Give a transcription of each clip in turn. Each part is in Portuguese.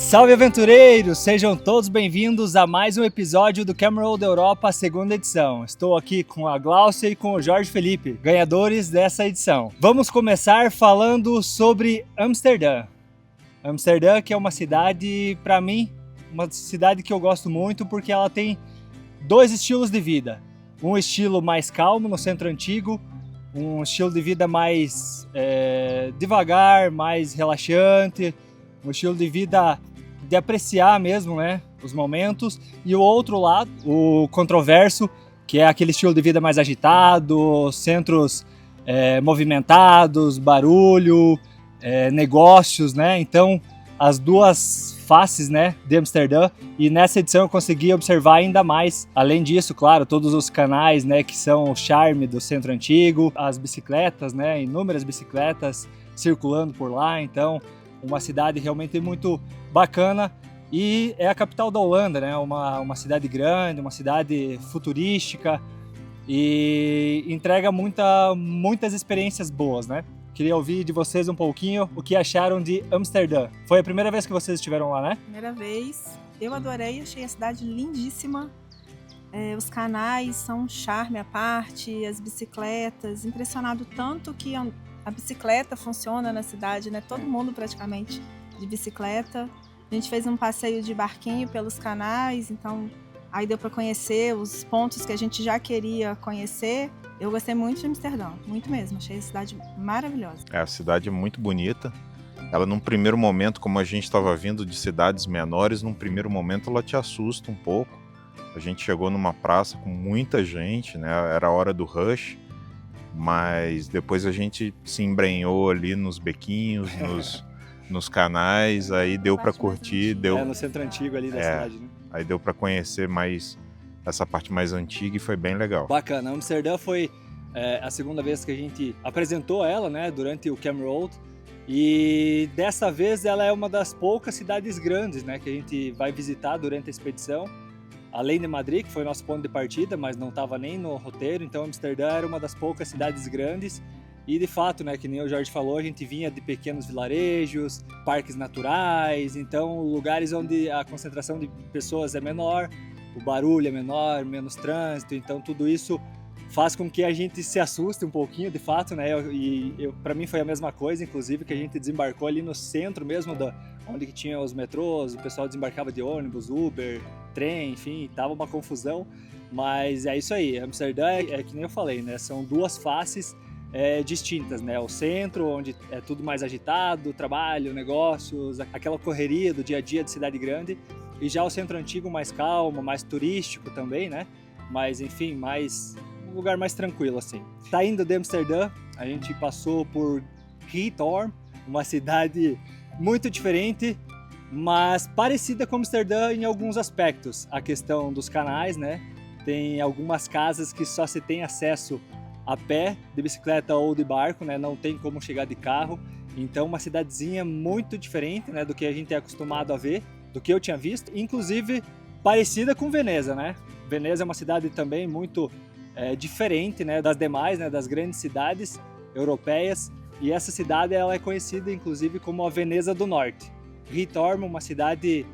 Salve aventureiros! Sejam todos bem-vindos a mais um episódio do Cameroon da Europa, segunda edição. Estou aqui com a Glaucia e com o Jorge Felipe, ganhadores dessa edição. Vamos começar falando sobre Amsterdã. Amsterdã, que é uma cidade, para mim, uma cidade que eu gosto muito porque ela tem dois estilos de vida. Um estilo mais calmo no centro antigo, um estilo de vida mais devagar, mais relaxante, um estilo de vida de apreciar mesmo, né, os momentos, e o outro lado, o controverso, que é aquele estilo de vida mais agitado, centros movimentados, barulho, negócios, né, então as duas faces, né, de Amsterdã, e nessa edição eu consegui observar ainda mais, além disso, claro, todos os canais, né, que são o charme do centro antigo, as bicicletas, né, inúmeras bicicletas circulando por lá, então uma cidade realmente muito bacana e é a capital da Holanda, né? Uma cidade grande, uma cidade futurística e entrega muitas experiências boas, né? Queria ouvir de vocês um pouquinho o que acharam de Amsterdã. Foi a primeira vez que vocês estiveram lá, né? Primeira vez. Eu adorei, achei a cidade lindíssima. Os canais são um charme à parte, as bicicletas, impressionado tanto que a bicicleta funciona na cidade, né? Todo mundo praticamente de bicicleta. A gente fez um passeio de barquinho pelos canais, então aí deu para conhecer os pontos que a gente já queria conhecer. Eu gostei muito de Amsterdã, muito mesmo. Achei a cidade maravilhosa. A cidade é muito bonita. Ela, num primeiro momento, como a gente estava vindo de cidades menores, num primeiro momento ela te assusta um pouco. A gente chegou numa praça com muita gente, né? Era a hora do rush. Mas depois a gente se embrenhou ali nos bequinhos, nos canais, aí deu para curtir. No centro antigo ali da cidade, né? Aí deu para conhecer mais essa parte mais antiga e foi bem legal. Bacana, Amsterdã foi a segunda vez que a gente apresentou ela, né, durante o Cameroon. E dessa vez ela é uma das poucas cidades grandes, né, que a gente vai visitar durante a expedição. Além de Madrid, que foi nosso ponto de partida, mas não estava nem no roteiro, então Amsterdã era uma das poucas cidades grandes e de fato, né, que nem o Jorge falou, a gente vinha de pequenos vilarejos, parques naturais, então lugares onde a concentração de pessoas é menor, o barulho é menor, menos trânsito, então tudo isso faz com que a gente se assuste um pouquinho, de fato, né, para mim foi a mesma coisa, inclusive, que a gente desembarcou ali no centro mesmo, onde que tinha os metrôs, o pessoal desembarcava de ônibus, Uber, trem, enfim, tava uma confusão, mas é isso aí, Amsterdã é que nem eu falei, né, são duas faces distintas, né, o centro, onde é tudo mais agitado, trabalho, negócios, aquela correria do dia a dia de cidade grande, e já o centro antigo mais calmo, mais turístico também, né, mas enfim, um lugar mais tranquilo assim. Saindo de Amsterdã, a gente passou por Giethoorn, uma cidade muito diferente, mas parecida com Amsterdã em alguns aspectos. A questão dos canais, né? Tem algumas casas que só se tem acesso a pé, de bicicleta ou de barco, né? Não tem como chegar de carro. Então uma cidadezinha muito diferente, né, do que a gente é acostumado a ver, do que eu tinha visto. Inclusive parecida com Veneza, né? Veneza é uma cidade também muito diferente, né, das demais, né, das grandes cidades europeias. E essa cidade ela é conhecida inclusive como a Veneza do Norte. Giethoorn, uma cidade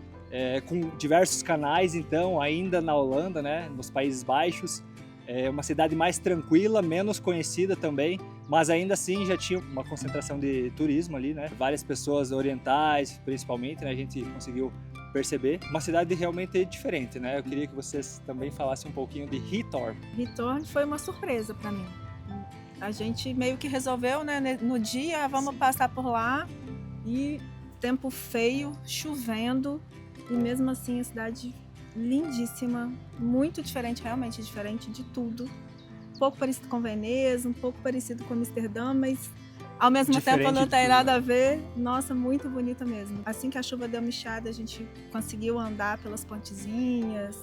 com diversos canais, então, ainda na Holanda, né, nos Países Baixos. É uma cidade mais tranquila, menos conhecida também, mas ainda assim já tinha uma concentração de turismo ali, né? Várias pessoas orientais, principalmente, né, a gente conseguiu perceber. Uma cidade realmente diferente, né? Eu queria que vocês também falassem um pouquinho de Giethoorn. Giethoorn foi uma surpresa para mim. A gente meio que resolveu, né, no dia, vamos passar por lá, e tempo feio, chovendo, e mesmo assim a cidade lindíssima, muito diferente, realmente diferente de tudo. Um pouco parecido com Veneza, um pouco parecido com Amsterdã, mas ao mesmo Diferente tempo não de tem tudo, nada né? a ver. Nossa, muito bonita mesmo. Assim que a chuva deu uma enxada, a gente conseguiu andar pelas pontezinhas,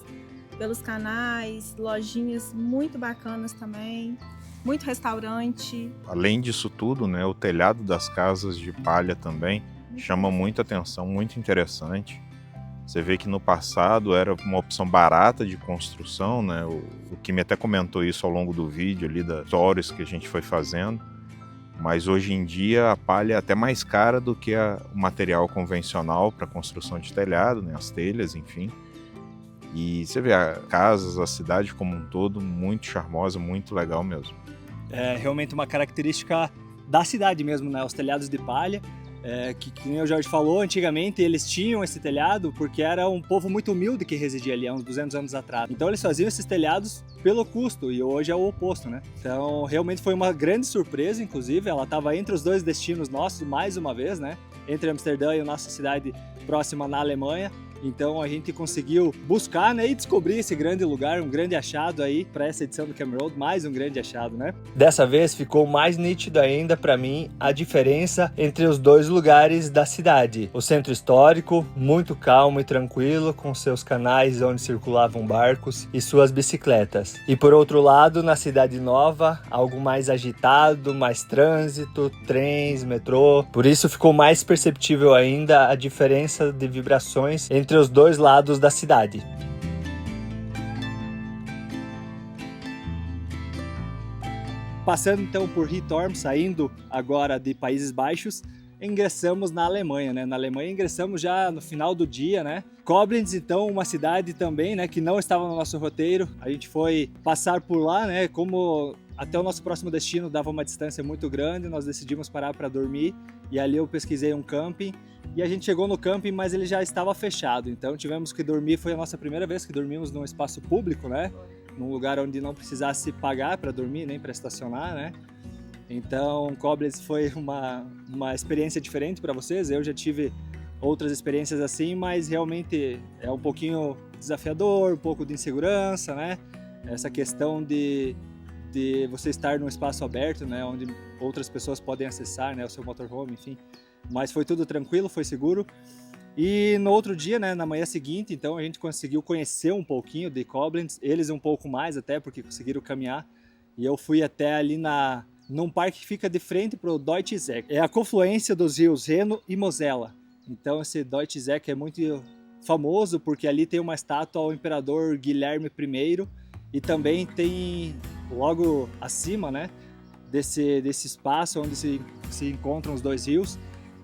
pelos canais, lojinhas muito bacanas também, muito restaurante. Além disso tudo, né, o telhado das casas de palha também chama muita atenção, muito interessante. Você vê que no passado era uma opção barata de construção, né? O Kimi até comentou isso ao longo do vídeo ali, das stories que a gente foi fazendo. Mas hoje em dia a palha é até mais cara do que o material convencional para construção de telhado, né? As telhas, enfim. E você vê as casas, a cidade como um todo, muito charmosa, muito legal mesmo. É realmente uma característica da cidade mesmo, né? Os telhados de palha. Que nem o Jorge falou, antigamente eles tinham esse telhado porque era um povo muito humilde que residia ali há uns 200 anos atrás. Então eles faziam esses telhados pelo custo e hoje é o oposto, né? Então realmente foi uma grande surpresa, inclusive, ela estava entre os dois destinos nossos mais uma vez, né? Entre Amsterdã e a nossa cidade próxima na Alemanha. Então a gente conseguiu buscar, né, e descobrir esse grande lugar, um grande achado aí para essa edição do Camera Road, mais um grande achado, né? Dessa vez ficou mais nítido ainda para mim a diferença entre os dois lugares da cidade. O centro histórico, muito calmo e tranquilo, com seus canais onde circulavam barcos e suas bicicletas. E por outro lado, na cidade nova, algo mais agitado, mais trânsito, trens, metrô. Por isso ficou mais perceptível ainda a diferença de vibrações entre os dois lados da cidade. Passando então por Ritorm, saindo agora de Países Baixos, ingressamos na Alemanha, né? Na Alemanha ingressamos já no final do dia, né? Koblenz, então, uma cidade também, né, que não estava no nosso roteiro. A gente foi passar por lá, né? Como até o nosso próximo destino dava uma distância muito grande, nós decidimos parar para dormir e ali eu pesquisei um camping. E a gente chegou no camping, mas ele já estava fechado, então tivemos que dormir, foi a nossa primeira vez que dormimos num espaço público, né? Num lugar onde não precisasse pagar para dormir, nem para estacionar, né? Então, Koblenz foi uma experiência diferente para vocês, eu já tive outras experiências assim, mas realmente é um pouquinho desafiador, um pouco de insegurança, né? Essa questão de você estar num espaço aberto, né? Onde outras pessoas podem acessar, né? O seu motorhome, enfim. Mas foi tudo tranquilo, foi seguro. E no outro dia, né, na manhã seguinte, então a gente conseguiu conhecer um pouquinho de Koblenz, eles um pouco mais até, porque conseguiram caminhar. E eu fui até ali num parque que fica de frente para o Deutsche Eck. É a confluência dos rios Reno e Mosela. Então esse Deutsche Eck é muito famoso porque ali tem uma estátua ao imperador Guilherme I e também tem logo acima, né, desse espaço onde se encontram os dois rios,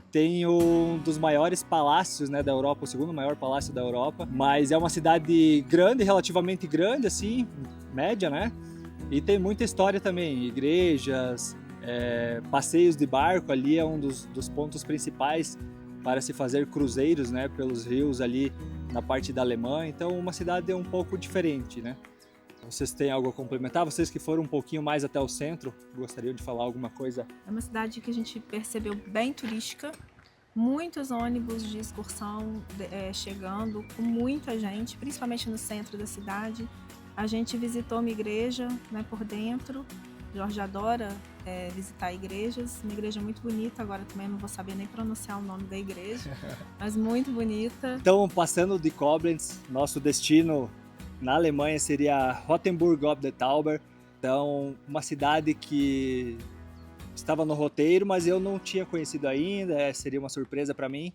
tem um dos maiores palácios, né, da Europa, o segundo maior palácio da Europa, mas é uma cidade grande, relativamente grande, assim, média, né? E tem muita história também, igrejas, passeios de barco ali é um dos pontos principais para se fazer cruzeiros, né, pelos rios ali na parte da Alemanha, então uma cidade um pouco diferente, né? Vocês têm algo a complementar? Vocês que foram um pouquinho mais até o centro, gostariam de falar alguma coisa? É uma cidade que a gente percebeu bem turística, muitos ônibus de excursão chegando, com muita gente, principalmente no centro da cidade. A gente visitou uma igreja, né, por dentro. Jorge adora visitar igrejas, uma igreja muito bonita, agora também não vou saber nem pronunciar o nome da igreja, mas muito bonita. Então, passando de Koblenz, nosso destino na Alemanha seria Rothenburg ob der Tauber, então uma cidade que estava no roteiro, mas eu não tinha conhecido ainda, seria uma surpresa para mim,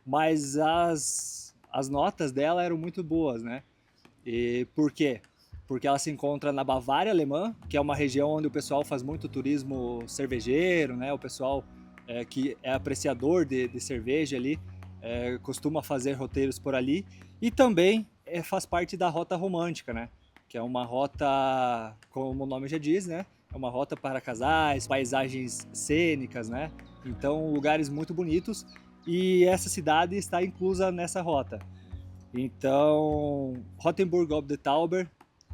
mas as notas dela eram muito boas, né? E por quê? Porque ela se encontra na Bavária alemã, que é uma região onde o pessoal faz muito turismo cervejeiro, né? O pessoal que é apreciador de cerveja ali costuma fazer roteiros por ali, e também faz parte da Rota Romântica, né? Que é uma rota, como o nome já diz, né? É uma rota para casais, paisagens cênicas, né? Então, lugares muito bonitos. E essa cidade está inclusa nessa rota. Então, Rothenburg ob der Tauber,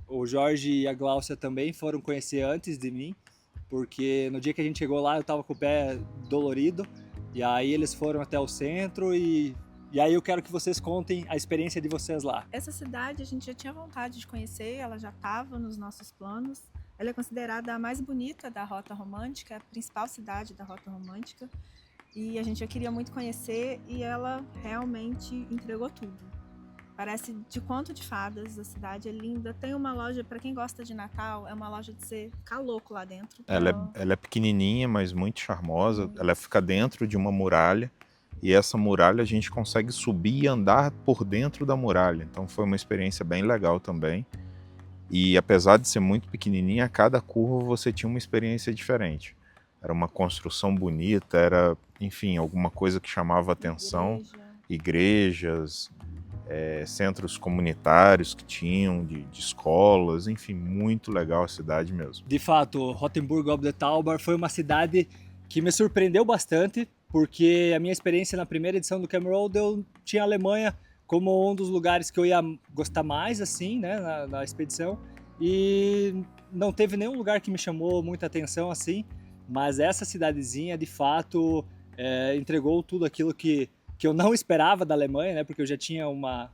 o Jorge e a Gláucia também foram conhecer antes de mim, porque no dia que a gente chegou lá eu estava com o pé dolorido. E aí eles foram até o centro e aí eu quero que vocês contem a experiência de vocês lá. Essa cidade a gente já tinha vontade de conhecer, ela já estava nos nossos planos. Ela é considerada a mais bonita da Rota Romântica, a principal cidade da Rota Romântica. E a gente já queria muito conhecer e ela realmente entregou tudo. Parece de conto de fadas, a cidade é linda. Tem uma loja, para quem gosta de Natal, é uma loja de você ficar louco lá dentro. Ela é pequenininha, mas muito charmosa. Ela fica dentro de uma muralha. E essa muralha a gente consegue subir e andar por dentro da muralha. Então foi uma experiência bem legal também. E apesar de ser muito pequenininha, a cada curva você tinha uma experiência diferente. era uma construção bonita, era, enfim, alguma coisa que chamava atenção. Igrejas, centros comunitários que tinham, de escolas, enfim, muito legal a cidade mesmo. De fato, Rothenburg ob der Tauber foi uma cidade que me surpreendeu bastante, porque a minha experiência na primeira edição do Cameroad, eu tinha a Alemanha como um dos lugares que eu ia gostar mais, assim, né, na expedição, e não teve nenhum lugar que me chamou muita atenção, assim, mas essa cidadezinha, de fato, entregou tudo aquilo que eu não esperava da Alemanha, né, porque eu já tinha uma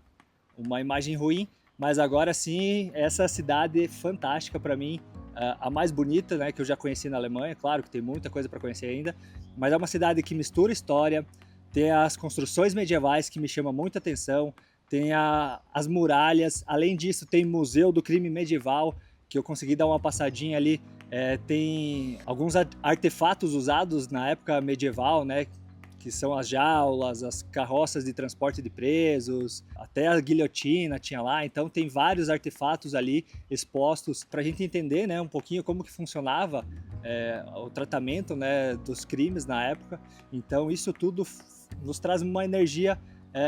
imagem ruim, mas agora sim, essa cidade é fantástica para mim, a mais bonita, né, que eu já conheci na Alemanha. Claro que tem muita coisa para conhecer ainda, mas é uma cidade que mistura história, tem as construções medievais que me chamam muita atenção, tem as muralhas, além disso tem Museu do Crime Medieval, que eu consegui dar uma passadinha ali, tem alguns artefatos usados na época medieval, né, que são as jaulas, as carroças de transporte de presos, até a guilhotina tinha lá. Então tem vários artefatos ali expostos para a gente entender, né, um pouquinho como que funcionava o tratamento, né, dos crimes na época. Então isso tudo nos traz uma energia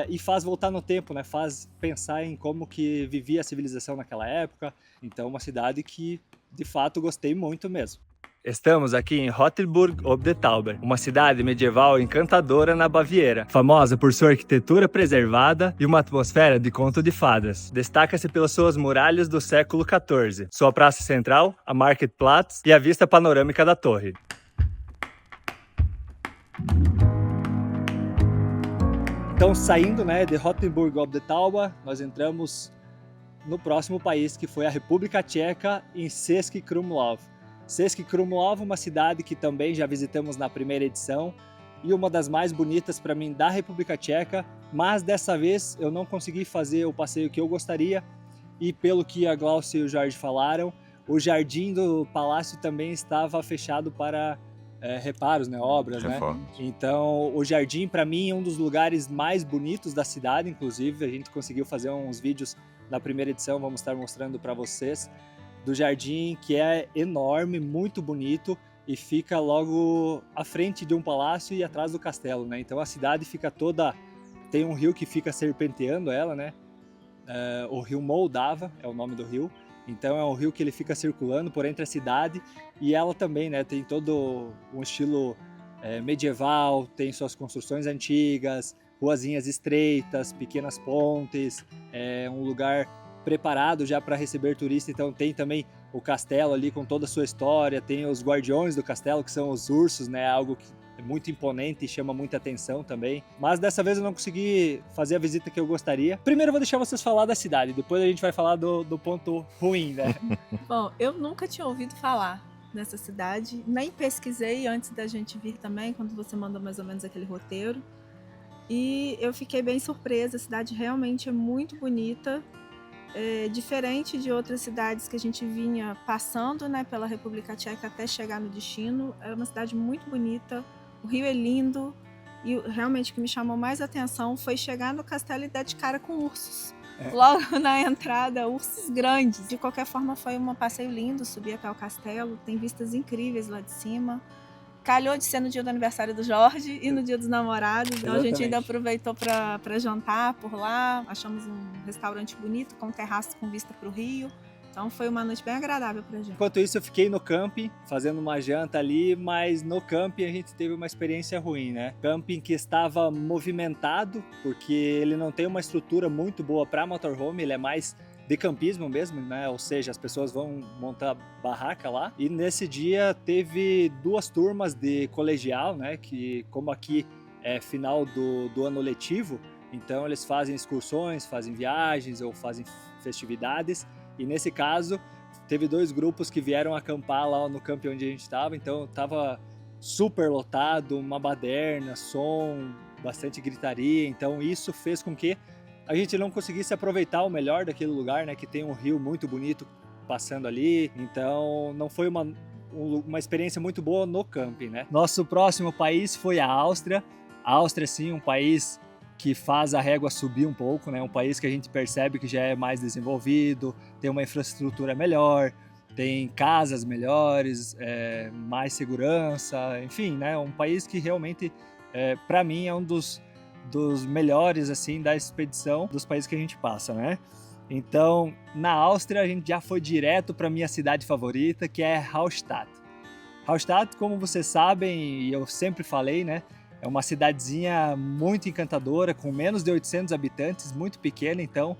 e faz voltar no tempo, né, faz pensar em como que vivia a civilização naquela época. Então uma cidade que de fato gostei muito mesmo. Estamos aqui em Rothenburg ob der Tauber, uma cidade medieval encantadora na Baviera, famosa por sua arquitetura preservada e uma atmosfera de conto de fadas. Destaca-se pelas suas muralhas do século XIV, sua praça central, a Marktplatz e a vista panorâmica da torre. Então, saindo, né, de Rothenburg ob der Tauber, nós entramos no próximo país, que foi a República Tcheca, em Český Krumlov. Český Krumlov, uma cidade que também já visitamos na primeira edição e uma das mais bonitas para mim da República Tcheca, mas dessa vez eu não consegui fazer o passeio que eu gostaria e pelo que a Glaucia e o Jorge falaram, o jardim do palácio também estava fechado para reparos, né, obras, né? Então o jardim para mim é um dos lugares mais bonitos da cidade, inclusive a gente conseguiu fazer uns vídeos na primeira edição, vamos estar mostrando para vocês, do jardim, que é enorme, muito bonito e fica logo à frente de um palácio e atrás do castelo, né? Então a cidade fica toda, tem um rio que fica serpenteando ela, né? O rio Moldava é o nome do rio. Então é um rio que ele fica circulando por entre a cidade e ela também, né? Tem todo um estilo medieval, tem suas construções antigas, ruazinhas estreitas, pequenas pontes, um lugar preparado já para receber turistas. Então tem também o castelo ali com toda a sua história, tem os guardiões do castelo, que são os ursos, né? Algo que é muito imponente e chama muita atenção também. Mas dessa vez eu não consegui fazer a visita que eu gostaria. Primeiro eu vou deixar vocês falar da cidade, depois a gente vai falar do ponto ruim, né? Bom, eu nunca tinha ouvido falar nessa cidade, nem pesquisei antes da gente vir também, quando você mandou mais ou menos aquele roteiro. E eu fiquei bem surpresa, a cidade realmente é muito bonita. Diferente de outras cidades que a gente vinha passando, né, pela República Tcheca até chegar no destino, é uma cidade muito bonita, o rio é lindo e realmente o que me chamou mais atenção foi chegar no castelo e dar de cara com ursos. Logo na entrada, ursos grandes. De qualquer forma foi um passeio lindo, subir até o castelo, tem vistas incríveis lá de cima. Calhou de ser no dia do aniversário do Jorge e no dia dos namorados, então a gente ainda aproveitou para jantar por lá, achamos um restaurante bonito com terraço com vista para o rio, então foi uma noite bem agradável para a gente. Enquanto isso eu fiquei no camping, fazendo uma janta ali, mas no camping a gente teve uma experiência ruim, né? Camping que estava movimentado, porque ele não tem uma estrutura muito boa para motorhome, ele é mais de campismo mesmo, né? Ou seja, as pessoas vão montar barraca lá. E nesse dia teve duas turmas de colegial, né? Que como aqui é final do ano letivo, então eles fazem excursões, fazem viagens ou fazem festividades. E nesse caso teve dois grupos que vieram acampar lá no camping onde a gente estava. Então estava super lotado, uma baderna, som, bastante gritaria. Então isso fez com que a gente não conseguisse aproveitar o melhor daquele lugar, né? Que tem um rio muito bonito passando ali. Então não foi uma experiência muito boa no camping, né? Nosso próximo país foi a Áustria. A Áustria, sim, um país que faz a régua subir um pouco, né? Um país que a gente percebe que já é mais desenvolvido, tem uma infraestrutura melhor, tem casas melhores, mais segurança, enfim, né? Um país que realmente, para mim, é um dos melhores assim da expedição dos países que a gente passa, né? Então, na Áustria a gente já foi direto para minha cidade favorita, que é Hallstatt. Hallstatt, como vocês sabem, e eu sempre falei, né? É uma cidadezinha muito encantadora, com menos de 800 habitantes, muito pequena, então,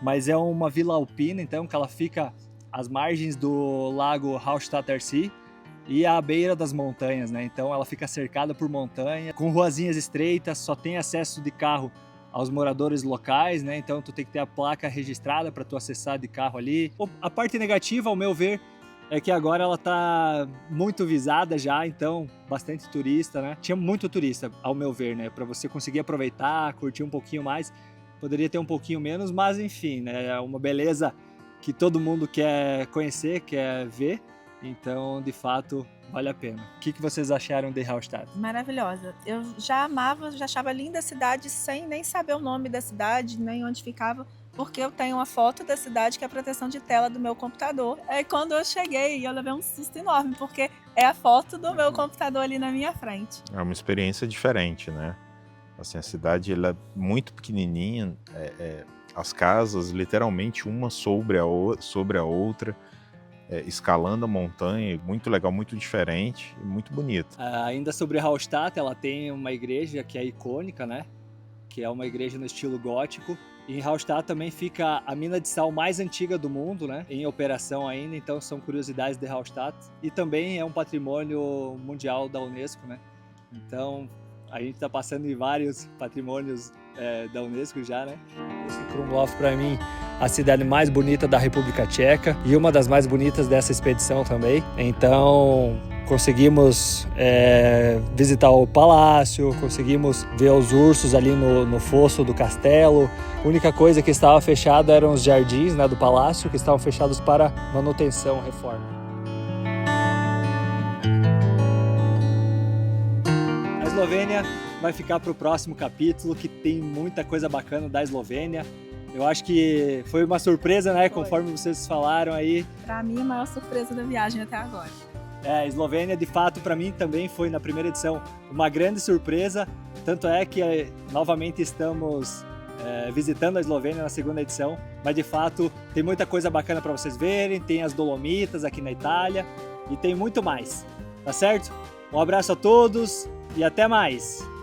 mas é uma vila alpina, então, que ela fica às margens do lago Hallstatter See e à beira das montanhas, né? Então, ela fica cercada por montanha, com ruazinhas estreitas, só tem acesso de carro aos moradores locais, né? Então, tu tem que ter a placa registrada para tu acessar de carro ali. A parte negativa, ao meu ver, é que agora ela tá muito visada já, então bastante turista, né? Tinha muito turista, ao meu ver, né? Para você conseguir aproveitar, curtir um pouquinho mais, poderia ter um pouquinho menos, mas enfim, né? É uma beleza que todo mundo quer conhecer, quer ver, então de fato vale a pena. O que vocês acharam de Hallstatt? Maravilhosa. Eu já amava, já achava linda a cidade sem nem saber o nome da cidade, nem onde ficava, porque eu tenho uma foto da cidade que é a proteção de tela do meu computador. Aí quando eu cheguei, eu levei um susto enorme, porque é a foto do meu computador ali na minha frente. É uma experiência diferente, né? Assim, a cidade ela é muito pequenininha, as casas literalmente uma sobre a outra, escalando a montanha, muito legal, muito diferente e muito bonito. Ainda sobre Hallstatt, ela tem uma igreja que é icônica, né? Que é uma igreja no estilo gótico. E em Hallstatt também fica a mina de sal mais antiga do mundo, né? Em operação ainda, então são curiosidades de Hallstatt. E também é um patrimônio mundial da Unesco, né? Então a gente está passando em vários patrimônios da Unesco já, né? Esse Krumlov, para mim, a cidade mais bonita da República Tcheca e uma das mais bonitas dessa expedição também. Então conseguimos visitar o palácio, conseguimos ver os ursos ali no fosso do castelo. A única coisa que estava fechada eram os jardins, né, do palácio, que estavam fechados para manutenção, reforma. A Eslovênia vai ficar para o próximo capítulo, que tem muita coisa bacana da Eslovênia. Eu acho que foi uma surpresa, né, conforme vocês falaram aí. Para mim, a maior surpresa da viagem até agora. A Eslovênia, de fato, para mim também foi na primeira edição uma grande surpresa. Tanto é que novamente estamos visitando a Eslovênia na segunda edição. Mas de fato tem muita coisa bacana para vocês verem. Tem as Dolomitas aqui na Itália e tem muito mais. Tá certo? Um abraço a todos e até mais!